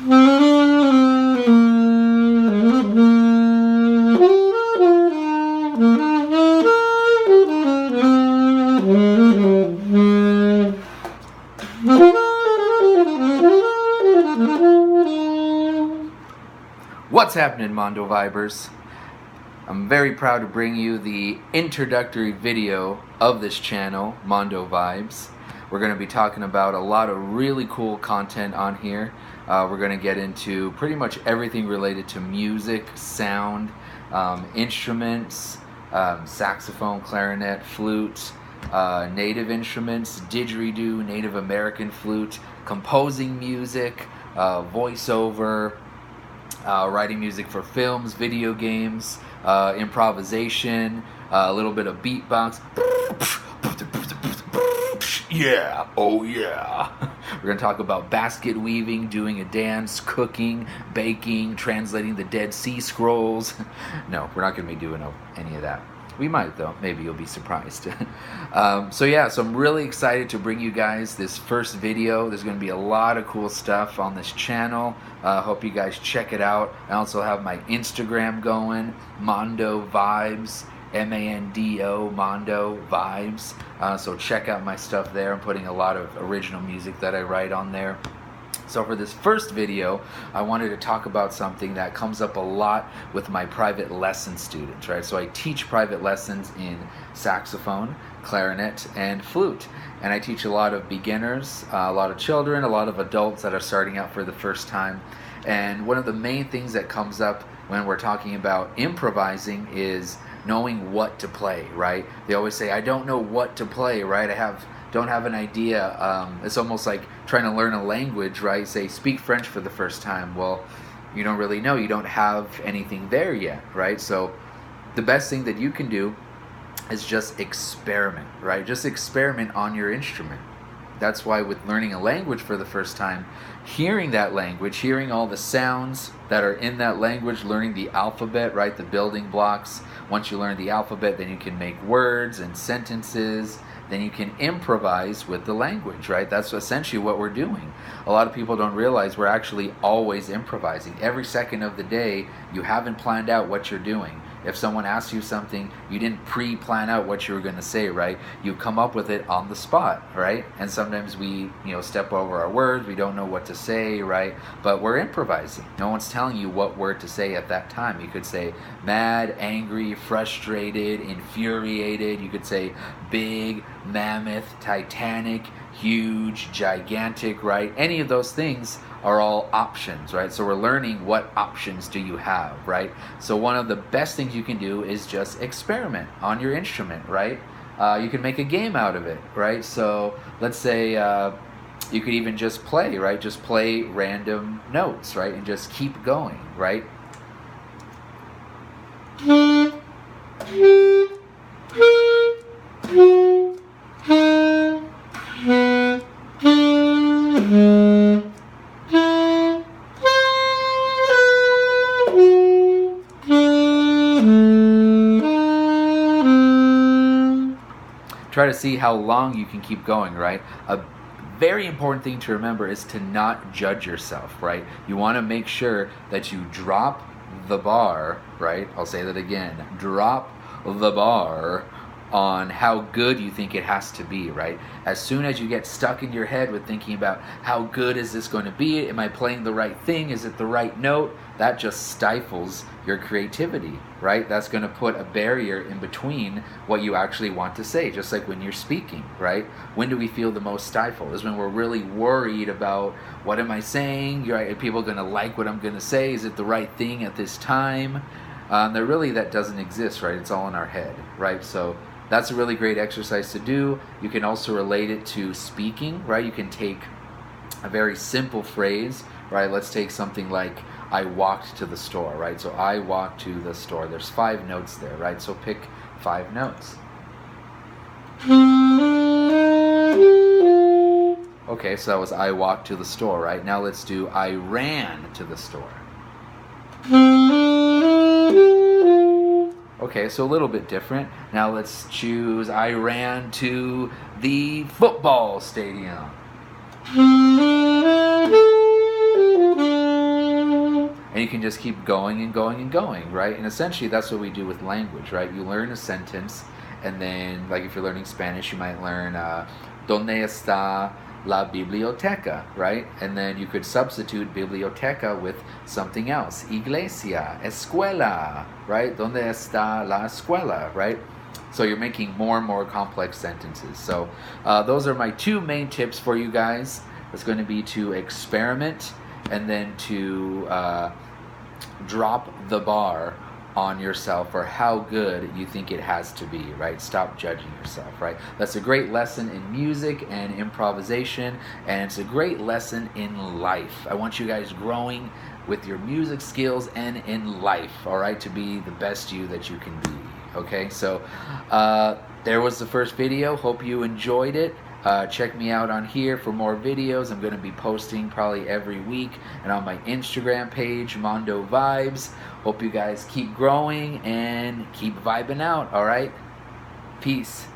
What's happening, Mondo Vibers? I'm very proud to bring you the introductory video of this channel, Mondo Vibes. We're going to be talking about a lot of really cool content on here. We're going to get into pretty much everything related to music, sound, instruments, saxophone, clarinet, flute, native instruments, didgeridoo, Native American flute, composing music, voiceover, writing music for films, video games, improvisation, a little bit of beatbox. Yeah, oh yeah. We're going to talk about basket weaving, doing a dance, cooking, baking, translating the Dead Sea Scrolls. No, we're not going to be doing any of that. We might, though. Maybe you'll be surprised. So I'm really excited to bring you guys this first video. There's going to be a lot of cool stuff on this channel. Hope you guys check it out. I also have my Instagram going, Mondo Vibes, M-A-N-D-O, Mondo Vibes. So check out my stuff there. I'm putting a lot of original music that I write on there. So for this first video, I wanted to talk about something that comes up a lot with my private lesson students, right? So I teach private lessons in saxophone, clarinet, and flute. And I teach a lot of beginners, a lot of children, a lot of adults that are starting out for the first time. And one of the main things that comes up when we're talking about improvising is knowing what to play, right? They always say, I don't know what to play, right? Don't have an idea. It's almost like trying to learn a language, right? Say, speak French for the first time. Well, you don't really know. You don't have anything there yet, right? So the best thing that you can do is just experiment, right? Just experiment on your instrument. That's why with learning a language for the first time, hearing that language, hearing all the sounds that are in that language, learning the alphabet, right? The building blocks. Once you learn the alphabet, then you can make words and sentences. Then you can improvise with the language, right? That's essentially what we're doing. A lot of people don't realize we're actually always improvising. Every second of the day, you haven't planned out what you're doing. If someone asks you something, you didn't pre-plan out what you were going to say, right? You come up with it on the spot, right? And sometimes we, step over our words. We don't know what to say, right? But we're improvising. No one's telling you what word to say at that time. You could say mad, angry, frustrated, infuriated. You could say big, mammoth, titanic, huge, gigantic, right? Any of those things are all options, right? So we're learning what options do you have, right? So one of the best things you can do is just experiment on your instrument, right? You can make a game out of it, right? So let's say you could even just play, right? Just play random notes, right? And just keep going, right? Try to see how long you can keep going, right? A very important thing to remember is to not judge yourself, right? You want to make sure that you drop the bar, right? I'll say that again. Drop the bar on how good you think it has to be, right? As soon as you get stuck in your head with thinking about how good is this going to be, am I playing the right thing, is it the right note, that just stifles your creativity, right? That's going to put a barrier in between what you actually want to say, just like when you're speaking, right? When do we feel the most stifled? Is when we're really worried about what am I saying? Are people going to like what I'm going to say? Is it the right thing at this time? That doesn't exist, right? It's all in our head, right? So that's a really great exercise to do. You can also relate it to speaking, right? You can take a very simple phrase, right? Let's take something like, I walked to the store, right? So I walked to the store. There's 5 notes there, right? So pick 5 notes. Okay, so that was I walked to the store, right? Now let's do I ran to the store. Okay, so a little bit different. Now let's choose I ran to the football stadium. can just keep going and going and going, right? And essentially that's what we do with language, right? You learn a sentence, and then, like if you're learning Spanish, you might learn ¿Dónde está la biblioteca, right? And then you could substitute biblioteca with something else. Iglesia, escuela, right? ¿Dónde está la escuela, right? So you're making more and more complex sentences. So those are my 2 main tips for you guys. It's going to be to experiment and then to drop the bar on yourself for how good you think it has to be, right? Stop judging yourself, right? That's a great lesson in music and improvisation, and it's a great lesson in life. I want you guys growing with your music skills and in life, all right, to be the best you that you can be, okay? So there was the first video. Hope you enjoyed it. Check me out on here for more videos. I'm going to be posting probably every week, and on my Instagram page, Mondo Vibes. Hope you guys keep growing and keep vibing out, all right? Peace.